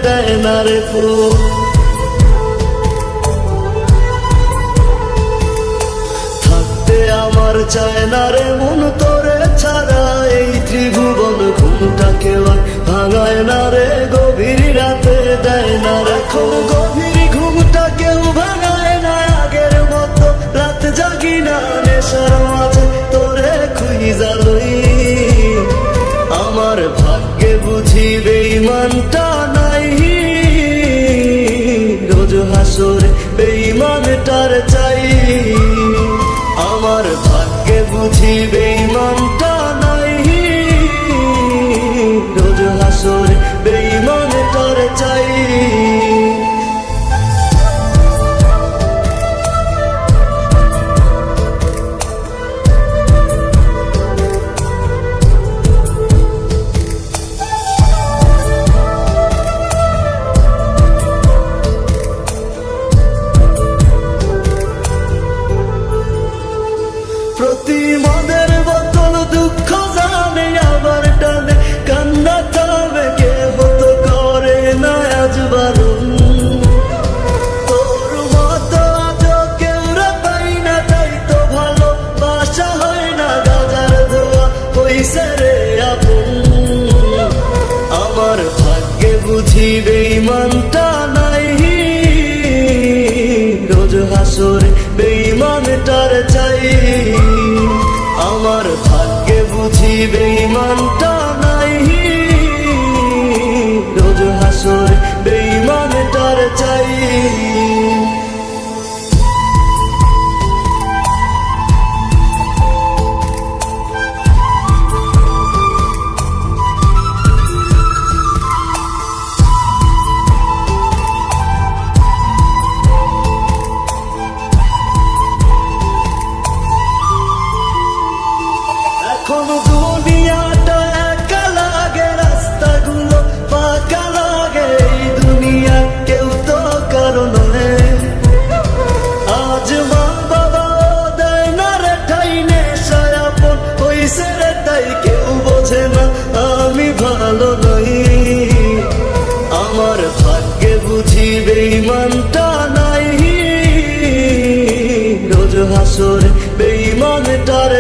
দেয় না রে ফুল। থাকতে আমার চায় না রে মন তোরে ছাড়া, এই ত্রিভুবন ঘুমটাকে ভাঙায় না রে, গভীর রাতে দেয় না রে ফুল। গভীর ঘুমটা কেউ ভাঙায় না, আগের মতো রাত জাগি না, নেশার মাঝে তোরে খুঁজা লই। আমার ভাগ্যে বুঝি বেঈমানটা নাই, রোজ হাসরে বেঈমানটার চাই। আমার ভাগ্যে বুঝি বেঈমানটা নাই, রোজ হাসরে বেঈমানটার চাই। প্রতি মদের বোতল দুঃখ জানে, আবার টানে কান্না থামে, কে হতো করে না আজ বারণ। তোর মতো আজ কেউ রে পাই না, তাই তো ভালোবাসা হয় না, গাজার ধোয়া হইছে রে আপন। আমার ভাগ্যে বুঝি বেঈমানটা নাই, রোজ হাসরে বেঈমানটার চাই। আমার ভাগ্যে বুঝি বেঈমানটা নাই, রোজ হাসরে বেঈমানটার চাই। এখন দুনিয়াটা একা লাগে, রাস্তাগুলো ফাঁকা লাগে, এই দুনিয়া কেউ তো কারো নয়। আজ মা বাবা দেয় না রে ঠাই, নেশায় আপন হইছে রে তাই কেউ বোঝে না আমি ভালো নই। আমার ভাগ্যে বুঝি বেঈমানটা নাই, রোজ হাসরে বেঈমানটার